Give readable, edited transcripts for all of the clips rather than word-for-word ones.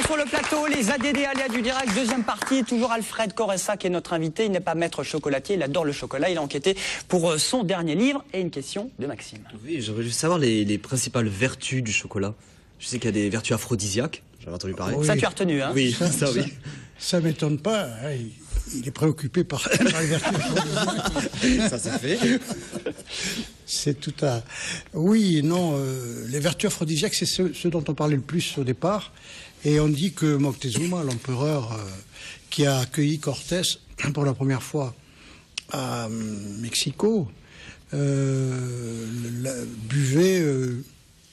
Sur le plateau, les ADD aléas du direct, deuxième partie, toujours Alfred Coressa qui est notre invité. Il n'est pas maître chocolatier, il adore le chocolat. Il a enquêté pour son dernier livre. Et une question de Maxime. Oui, j'aurais voulu savoir les principales vertus du chocolat. Je sais qu'il y a des vertus aphrodisiaques, j'avais entendu parler. Oui. Ça tu as retenu, hein? Oui, ça oui. Ça m'étonne pas, hein, il est préoccupé par les vertus aphrodisiaques. Ça c'est fait. C'est tout à... Oui, non, les vertus aphrodisiaques, c'est ce dont on parlait le plus au départ. Et on dit que Moctezuma, l'empereur qui a accueilli Cortés pour la première fois à Mexico, buvait,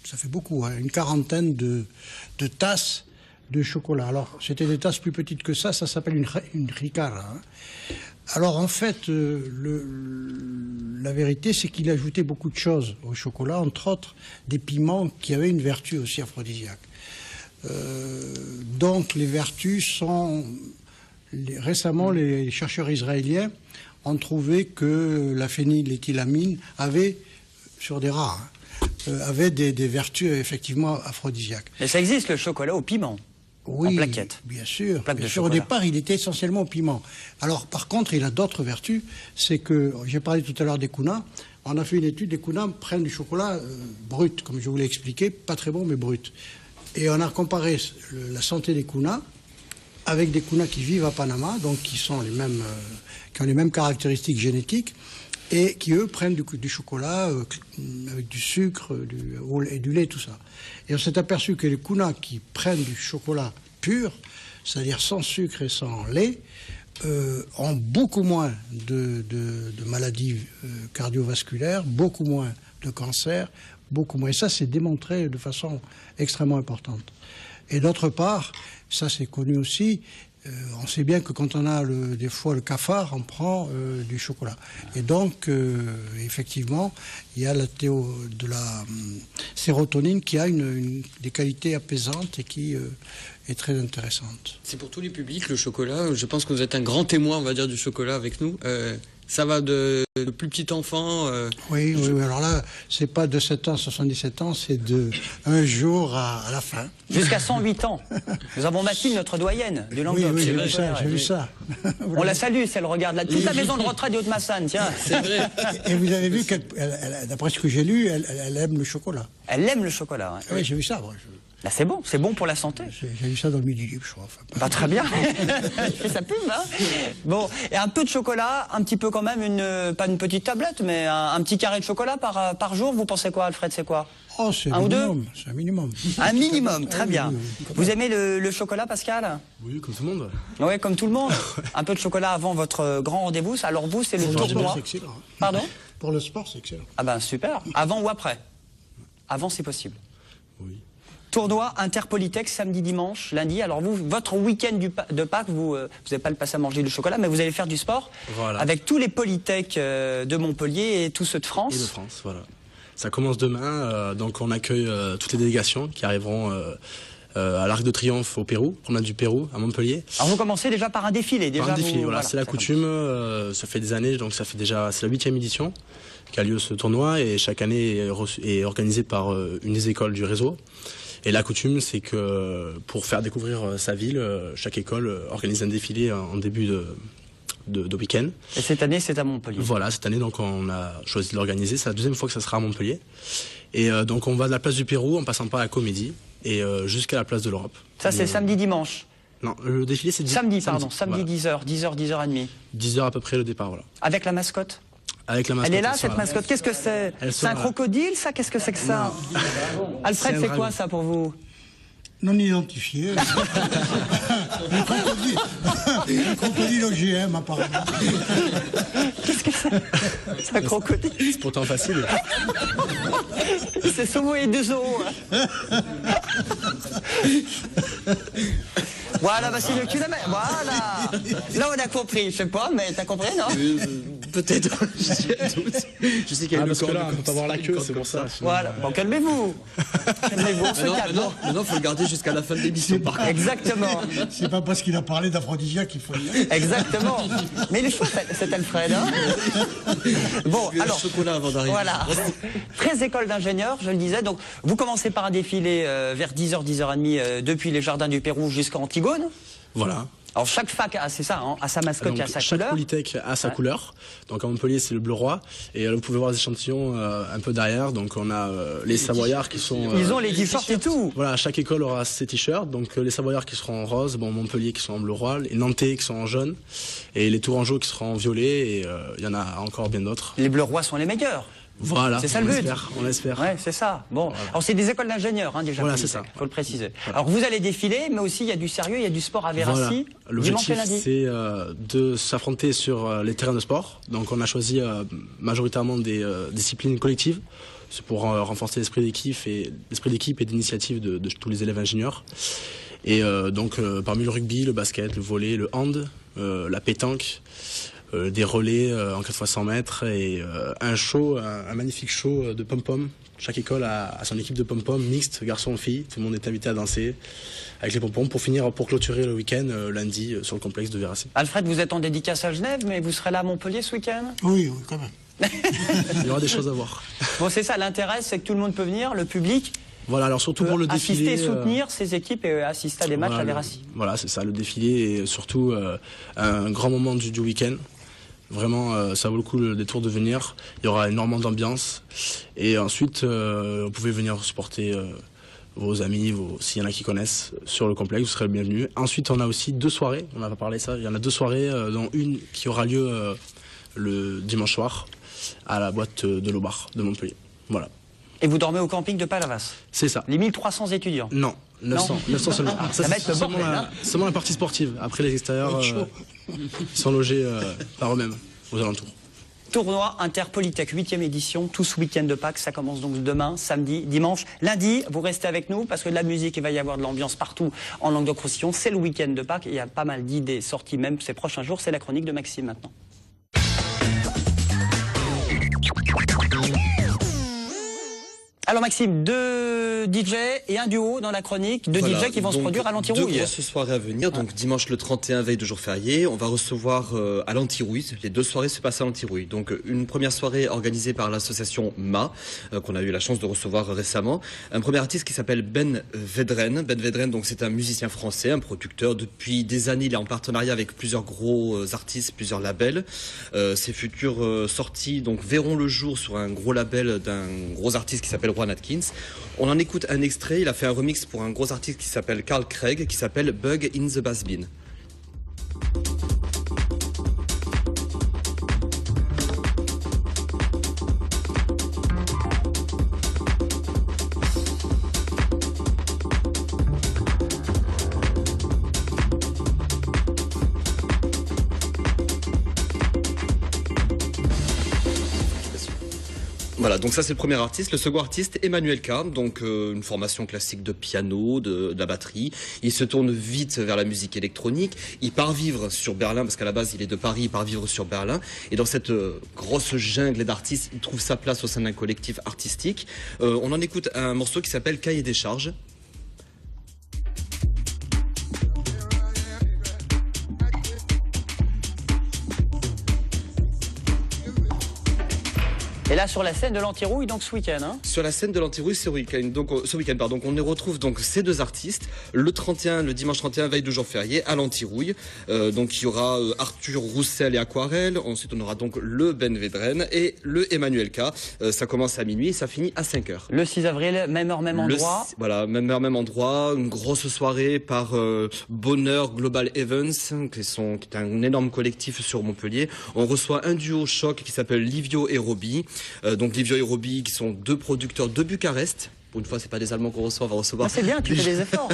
ça fait beaucoup, hein, une quarantaine de tasses de chocolat. Alors, c'était des tasses plus petites que ça s'appelle une ricara. Hein. Alors, en fait, la vérité, c'est qu'il ajoutait beaucoup de choses au chocolat, entre autres des piments qui avaient une vertu aussi aphrodisiaque. Donc, les vertus sont... Récemment, les chercheurs israéliens ont trouvé que la phényléthylamine avait, sur des rats, hein, avait des vertus effectivement aphrodisiaques. Mais ça existe, le chocolat au piment? Oui, en plaquettes. Bien sûr. Plaque de Au départ, il était essentiellement au piment. Alors, par contre, il a d'autres vertus. C'est que, j'ai parlé tout à l'heure des kunas. On a fait une étude, les kunas prennent du chocolat brut, comme je vous l'ai expliqué, pas très bon, mais brut. Et on a comparé la santé des kunas avec des kunas qui vivent à Panama, donc qui sont les mêmes, qui ont les mêmes caractéristiques génétiques, et qui, eux, prennent du chocolat avec du sucre et du lait, tout ça. Et on s'est aperçu que les kunas qui prennent du chocolat pur, c'est-à-dire sans sucre et sans lait, ont beaucoup moins de maladies cardiovasculaires, beaucoup moins de cancers, beaucoup moins. Et ça, c'est démontré de façon extrêmement importante. Et d'autre part, ça c'est connu aussi, on sait bien que quand on a des fois le cafard, on prend du chocolat. Et donc, effectivement, il y a de la sérotonine qui a des qualités apaisantes et qui est très intéressante. C'est pour tous les publics, le chocolat. Je pense que vous êtes un grand témoin, on va dire, du chocolat avec nous. Ça va de plus petit enfant. Oui, alors là, c'est pas de 7 ans à 77 ans, c'est de un jour à la fin. Jusqu'à 108 ans. Nous avons Mathilde, notre doyenne du Languedoc. Oui, j'ai vu ça. On la salue si elle regarde là. Toute la maison de retraite de Haute-Massane, tiens. C'est vrai. Et vous avez vu d'après ce que j'ai lu, elle aime le chocolat. Elle aime le chocolat. Hein. Oui, j'ai vu ça. Moi, Là, c'est bon pour la santé. J'ai vu ça dans le Midi Libre, je crois. Enfin, bah, très bien. Je fais sa pub, hein. Bon, et un peu de chocolat, un petit peu quand même, pas une petite tablette, mais un petit carré de chocolat par jour. Vous pensez quoi, Alfred, c'est quoi? Oh, c'est un minimum. C'est un minimum. Un minimum, très bien. Vous aimez le chocolat, Pascal? Oui, comme tout le monde. Oui, comme tout le monde. Un peu de chocolat avant votre grand rendez-vous. Alors vous, c'est le tournoi. C'est excellent. Pardon? Pour le sport, c'est excellent. Ah ben super. Avant ou après? Avant, c'est possible. Oui. Tournoi Interpolytech samedi, dimanche, lundi. Alors vous, votre week-end de Pâques, vous n'allez pas le passer à manger du chocolat, mais vous allez faire du sport. Voilà. Avec tous les Polytech de Montpellier et tous ceux de France. Et de France, voilà. Ça commence demain, donc on accueille toutes les délégations qui arriveront à l'Arc de Triomphe au Pérou, promenade du Pérou à Montpellier. Alors vous commencez déjà par un défilé, déjà. Par un défilé, voilà, c'est la coutume. Ça fait des années, donc ça fait déjà, c'est la 8e édition qu'a lieu ce tournoi et chaque année est organisé par une des écoles du réseau. Et la coutume, c'est que pour faire découvrir sa ville, chaque école organise un défilé en début de week-end. Et cette année, c'est à Montpellier. Voilà, cette année, donc on a choisi de l'organiser. C'est la deuxième fois que ça sera à Montpellier. Et donc on va de la place du Pérou en passant par la Comédie et jusqu'à la place de l'Europe. Ça, c'est samedi, dimanche. Non, le défilé, c'est samedi, pardon. Samedi, voilà. 10h, 10h30. 10h à peu près le départ, voilà. Avec la mascotte? Avec la mascotte. Elle est là, cette mascotte. Qu'est-ce que c'est? C'est un crocodile, ça? Qu'est-ce que c'est que ça? Alfred, c'est quoi ça pour vous? Non identifié. Un crocodile OGM, apparemment. Qu'est-ce que c'est? C'est un crocodile. C'est pourtant facile. C'est Somo et deux os. Voilà, bah c'est le cul de la mer. Voilà. Là, on a compris. Je sais pas, mais t'as compris, non? Peut-être. Je sais qu'il y a parce que là, on peut pas voir la queue, c'est pour ça. Voilà, bon, calmez-vous. Calmez-vous, on se calme. Non, faut le garder jusqu'à la fin de l'émission. Exactement. C'est pas parce qu'il a parlé d'aphrodisiaque qu'il faut y aller. Exactement. Mais il est chaud, cet Alfred. Hein bon, alors. Le chocolat avant d'arriver. Voilà. 13 écoles d'ingénieurs, je le disais. Donc, vous commencez par un défilé vers 10h, 10h30 depuis les jardins du Pérou jusqu'à Antigone. Voilà. Alors chaque fac a, c'est ça, hein, a sa mascotte et a sa chaque couleur. Polytech a sa couleur. Donc à Montpellier, c'est le bleu roi. Et vous pouvez voir les échantillons un peu derrière. Donc on a les Savoyards qui sont... Ils ont les t-shirts et tout. Voilà, chaque école aura ses t-shirts. Donc les Savoyards qui seront en rose, Montpellier qui sont en bleu roi, les Nantais qui sont en jaune, et les Tourangeaux qui seront en violet. Et il y en a encore bien d'autres. Les bleus rois sont les meilleurs. Voilà, c'est ça le but. On l'espère. Ouais, c'est ça. Bon, voilà. Alors c'est des écoles d'ingénieurs, hein, déjà. Voilà, c'est ça. Faut le préciser. Voilà. Alors vous allez défiler, mais aussi il y a du sérieux, il y a du sport à Vérassi. Voilà. L'objectif, lundi. c'est de s'affronter sur les terrains de sport. Donc on a choisi majoritairement des disciplines collectives. C'est pour renforcer l'esprit d'équipe et d'initiative de tous les élèves ingénieurs. Et donc parmi le rugby, le basket, le volley, le hand, la pétanque. Des relais en 4x100 mètres et un magnifique show de pom-pom. Chaque école a son équipe de pom-pom mixte, garçons-filles. Tout le monde est invité à danser avec les pom-poms pour clôturer le week-end lundi sur le complexe de Vérassi. Alfred, vous êtes en dédicace à Genève, mais vous serez là à Montpellier ce week-end? Oui, quand même. Il y aura des choses à voir. Bon, c'est ça, l'intérêt, c'est que tout le monde peut venir, le public. Voilà, alors surtout pour le défilé. Assister, soutenir ces équipes et assister à des matchs à Vérassi. Voilà, c'est ça, le défilé est surtout un grand moment du week-end. Vraiment, ça vaut le coup le détour de venir. Il y aura énormément d'ambiance. Et ensuite, vous pouvez venir supporter vos amis, s'il y en a qui connaissent, sur le complexe, vous serez le bienvenu. Ensuite, on a aussi 2 soirées. On n'a pas parlé de ça. Il y en a 2 soirées, dont une qui aura lieu le dimanche soir à la boîte de l'Aubar de Montpellier. Voilà. Et vous dormez au camping de Palavas? C'est ça. Les 1300 étudiants? Non. 900 seulement. Ça va être le bordel, seulement la partie sportive. Après les extérieurs, ils sont logés par eux-mêmes, aux alentours. Tournoi Interpolytech, 8e édition, tout ce week-end de Pâques. Ça commence donc demain, samedi, dimanche. Lundi, vous restez avec nous parce que de la musique, il va y avoir de l'ambiance partout en Languedoc-Roussillon. C'est le week-end de Pâques et il y a pas mal d'idées sorties même ces prochains jours. C'est la chronique de Maxime maintenant. Alors Maxime, 2 DJ et un duo dans la chronique, 2 DJ qui vont se produire à l'Antirouille. 2 grosses soirées à venir, donc dimanche le 31, veille de jour férié, on va recevoir à l'Antirouille, les 2 soirées se passent à l'Antirouille. Donc une première soirée organisée par l'association MA, qu'on a eu la chance de recevoir récemment. Un premier artiste qui s'appelle Ben Vedren. Ben Vedren, donc c'est un musicien français, un producteur. Depuis des années, il est en partenariat avec plusieurs gros artistes, plusieurs labels. Ses futures sorties donc verront le jour sur un gros label d'un gros artiste qui s'appelle Juan Atkins. On en écoute un extrait, il a fait un remix pour un gros artiste qui s'appelle Carl Craig, qui s'appelle Bug in the Bass Bin. Voilà, donc ça c'est le premier artiste. Le second artiste, Emmanuel K, donc une formation classique de piano, de la batterie. Il se tourne vite vers la musique électronique. Il part vivre sur Berlin, parce qu'à la base il est de Paris, il part vivre sur Berlin. Et dans cette grosse jungle d'artistes, il trouve sa place au sein d'un collectif artistique. On en écoute un morceau qui s'appelle Cahier des charges. Et là, sur la scène de l'Antirouille, donc ce week-end, hein. Sur la scène de l'Antirouille, ce week-end, pardon. On y retrouve donc ces 2 artistes. Le dimanche 31, veille de jour férié, à l'Antirouille. Donc il y aura Arthur Roussel et Aquarelle. Ensuite, on aura donc le Ben Vedren et le Emmanuel K. Ça commence à minuit et ça finit à 5h. Le 6 avril, même heure, même endroit. Voilà, même heure, même endroit. Une grosse soirée par Bonheur Global Events, qui est un énorme collectif sur Montpellier. On reçoit un duo choc qui s'appelle Livio et Roby. Donc Livio et Roby qui sont 2 producteurs de Bucarest. Pour une fois, c'est pas des Allemands qu'on reçoit, on va recevoir. C'est bien, tu fais des efforts.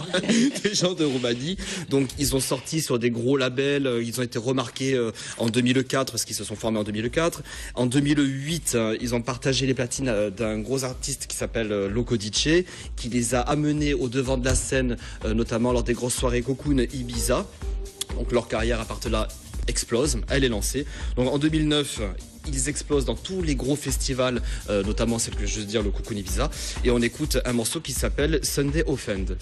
Des gens de Roumanie. Donc, ils ont sorti sur des gros labels. Ils ont été remarqués en 2004 parce qu'ils se sont formés en 2004. En 2008, ils ont partagé les platines d'un gros artiste qui s'appelle Loco Dice, qui les a amenés au devant de la scène, notamment lors des grosses soirées Cocoon Ibiza. Donc, leur carrière à partir de là explose, elle est lancée. Donc en 2009, ils explosent dans tous les gros festivals, notamment celle que je veux dire, le Cocoon Ibiza. Et on écoute un morceau qui s'appelle Sunday Offend.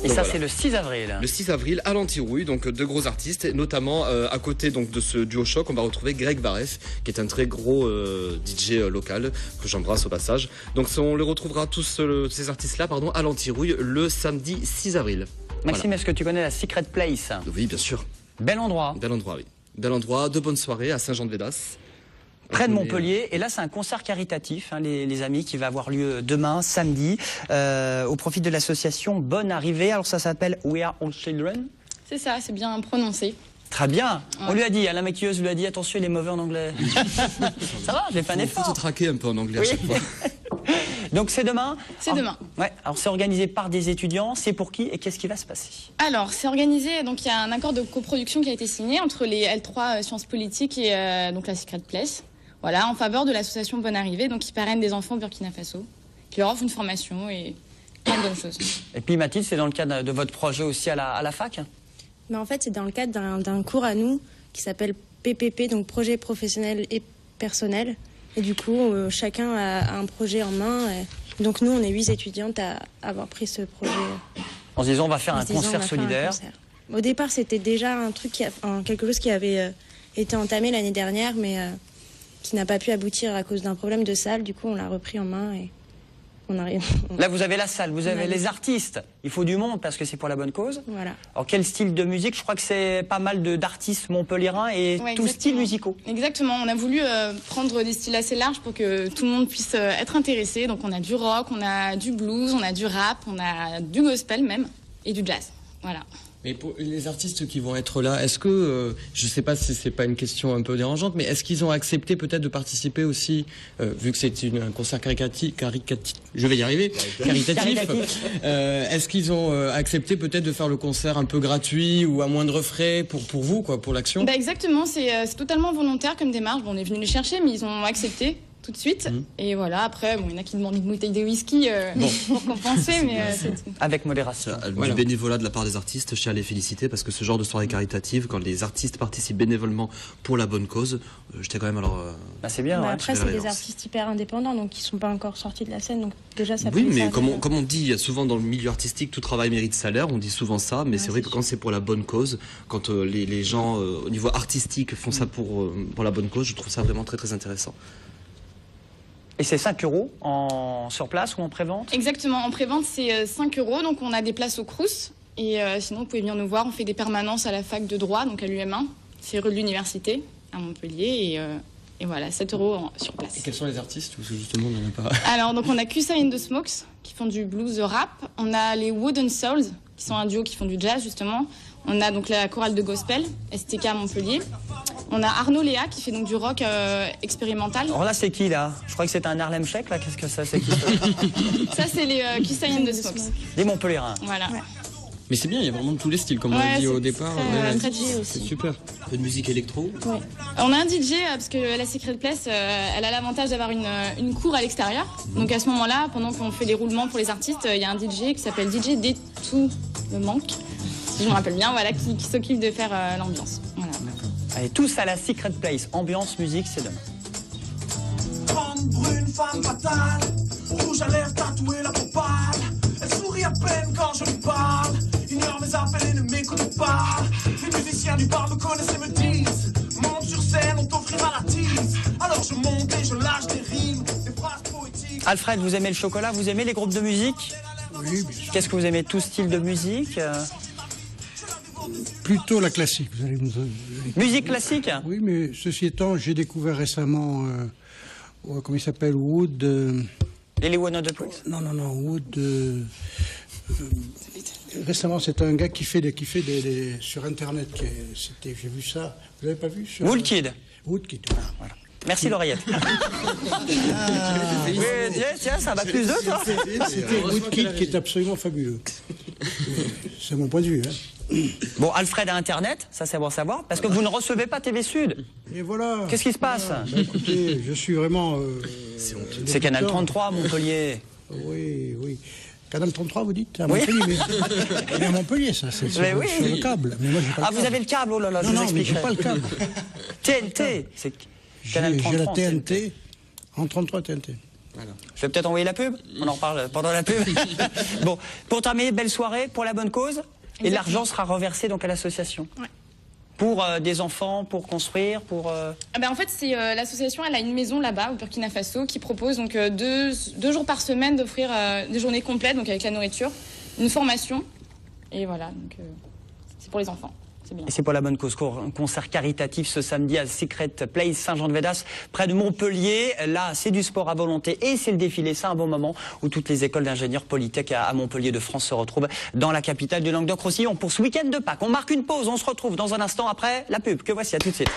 Et ça, voilà. c'est le 6 avril. Le 6 avril à l'Antirouille, donc deux gros artistes, notamment à côté donc de ce duo choc, on va retrouver Greg Varef, qui est un très gros DJ local que j'embrasse au passage. Donc on les retrouvera tous ces artistes-là, pardon, à l'Antirouille le samedi 6 avril. Maxime, est-ce que tu connais la Secret Place? Oui, bien sûr. Bel endroit. Bel endroit, oui. Bel endroit, de bonnes soirées à Saint-Jean-de-Védas. Près de Montpellier, et là c'est un concert caritatif, hein, les amis, qui va avoir lieu demain, samedi, au profit de l'association Bonne Arrivée. Alors ça s'appelle We Are All Children. C'est ça, c'est bien prononcé. Très bien. Ouais. On lui a dit, la maquilleuse lui a dit, attention, il est mauvais en anglais. Ça va, j'ai fait un Faut effort. te traquer un peu en anglais Oui. à chaque fois. Donc c'est demain. C'est demain. Ouais. Alors c'est organisé par des étudiants. C'est pour qui et qu'est-ce qui va se passer? Alors, c'est organisé, donc il y a un accord de coproduction qui a été signé entre les L3 Sciences Politiques et donc la Secret Place. Voilà, en faveur de l'association Bonne Arrivée, donc qui parraine des enfants au Burkina Faso, qui leur offre une formation et plein de bonnes choses. Et puis Mathilde, c'est dans le cadre de votre projet aussi à la fac? Mais en fait, c'est dans le cadre d'un cours à nous qui s'appelle PPP, donc projet professionnel et personnel. Et du coup, chacun a un projet en main. Donc nous, on est 8 étudiantes à avoir pris ce projet. En se disant, on va faire En un se disant, concert on va faire un solidaire. concert. Au départ, c'était déjà un truc, quelque chose qui avait été entamé l'année dernière, mais qui n'a pas pu aboutir à cause d'un problème de salle. Du coup, on l'a repris en main et on arrive. Là, vous avez la salle, vous avez les artistes. Il faut du monde parce que c'est pour la bonne cause. Voilà. Alors, quel style de musique? Je crois que c'est pas mal d'artistes montpelliérains et Ouais, tous exactement. styles musicaux. Exactement, on a voulu prendre des styles assez larges pour que tout le monde puisse être intéressé. Donc on a du rock, on a du blues, on a du rap, on a du gospel même, et du jazz. Voilà. Mais pour les artistes qui vont être là, est-ce que, je sais pas si c'est pas une question un peu dérangeante, mais est-ce qu'ils ont accepté peut-être de participer aussi, vu que c'est un concert caritatif, je vais y arriver, caritatif, est-ce qu'ils ont accepté peut-être de faire le concert un peu gratuit ou à moindre frais pour vous, quoi, pour l'action? Bah exactement, c'est totalement volontaire comme démarche. Bon, on est venu les chercher, mais ils ont accepté tout de suite. Et voilà, après, bon, il y en a qui demandent une bouteille de whisky pour compenser, mais c'est tout. Avec modération. Du bénévolat de la part des artistes, je tiens à les féliciter parce que ce genre de soirée caritative, quand les artistes participent bénévolement pour la bonne cause, j'étais quand même alors. Bah, c'est bien, Mais ouais. après, je c'est vais des la artistes hyper indépendants, donc ils sont pas encore sortis de la scène. Donc déjà, ça Oui, peut mais servir. comme on dit, il y a souvent dans le milieu artistique, tout travail mérite salaire, on dit souvent ça, mais c'est vrai que quand c'est pour la bonne cause, quand les gens au niveau artistique font ça pour la bonne cause, je trouve ça vraiment très très intéressant. Et c'est 5 € sur place ou en prévente? Exactement, en prévente, c'est 5 €. Donc on a des places au Crous. Et sinon, vous pouvez venir nous voir. On fait des permanences à la fac de droit, donc à l'UM1. C'est rue de l'Université, à Montpellier. Et voilà, 7 € sur place. Et quels sont les artistes? Parce que justement, on n'en a pas. Alors, donc on a Cusa and the Smokes, qui font du blues rap. On a les Wooden Souls, qui sont un duo qui font du jazz, justement. On a donc la chorale de gospel, STK à Montpellier. On a Arnaud Léa, qui fait donc du rock expérimental. Alors là, c'est qui, là? Je crois que c'est un Harlem Shake, là. Qu'est-ce que ça, c'est qui? Ça, c'est les Cusa and the Smokes. Des Montpelliérains. Voilà. Mais c'est bien, il y a vraiment tous les styles, comme on Ouais, a dit c'est au départ. très DJ C'est aussi. super. Un peu de musique électro. On a un DJ, parce que la Secret Place, elle a l'avantage d'avoir une cour à l'extérieur. Donc à ce moment-là, pendant qu'on fait les roulements pour les artistes, il y a un DJ qui s'appelle DJ Détou le Manque, si je me rappelle bien, voilà, qui s'occupe de faire l'ambiance. Voilà. Allez, tous à la Secret Place. Ambiance, musique, c'est demain. Grande, brune, femme fatale, rouge à lèvres, tatouée la peau pâle. Elle sourit à peine quand je lui parle, ignore mes appels et ne m'écoute pas. Les musiciens du bar me connaissent et me disent, monte sur scène, on t'offrira la tease. Alors je monte et je lâche des rimes, des phrases poétiques. Alfred, vous aimez le chocolat? Vous aimez les groupes de musique? Oui, bien sûr. Qu'est-ce que vous aimez? Tout style de musique? Plutôt la classique. Vous allez Musique classique? Oui, mais ceci étant, j'ai découvert récemment, comment il s'appelle, Wood. Lily One of the Prince? Non, Wood. Récemment, c'est un gars qui fait des sur Internet. J'ai vu ça. Vous l'avez pas vu? Woodkid. Woodkid, voilà. Merci l'oreillette. Oui, tiens, ça va plus deux, toi. C'était Woodkid qui est absolument fabuleux. C'est mon point de vue. Hein. Bon, Alfred a Internet, ça c'est bon à savoir, parce que vous ne recevez pas TV Sud. Et voilà. Qu'est-ce qui se passe? Bah, écoutez, je suis vraiment... C'est Canal 33, Montpellier. Oui, oui. Canal 33, vous dites? À Oui. Montpellier. Mais à Montpellier, ça, c'est sur, Mais oui. sur le câble. Mais moi, j'ai pas le Ah, câble. vous avez le câble, oh là là, je Non, vous non, mais expliquerai. j'ai pas le câble. TNT, c'est Canal J'ai 33. la TNT, en 33 TNT. Je vais peut-être envoyer la pub. On en reparle pendant la pub. Bon, pour terminer, belle soirée pour la bonne cause. Et Exactement. l'argent sera reversé donc à l'association. Ouais. Pour des enfants, pour construire, pour... Ah ben en fait, c'est l'association, elle a une maison là-bas au Burkina Faso qui propose donc deux jours par semaine d'offrir des journées complètes, donc avec la nourriture, une formation, et voilà, donc c'est pour les enfants. C'est bien. Et c'est pour la bonne cause. Un concert caritatif ce samedi à Secret Place Saint-Jean-de-Védas, près de Montpellier. Là, c'est du sport à volonté et c'est le défilé. C'est un bon moment où toutes les écoles d'ingénieurs Polytech à Montpellier de France se retrouvent dans la capitale du Languedoc-Roussillon pour ce week-end de Pâques. On marque une pause. On se retrouve dans un instant après la pub. Que voici, à tout de suite.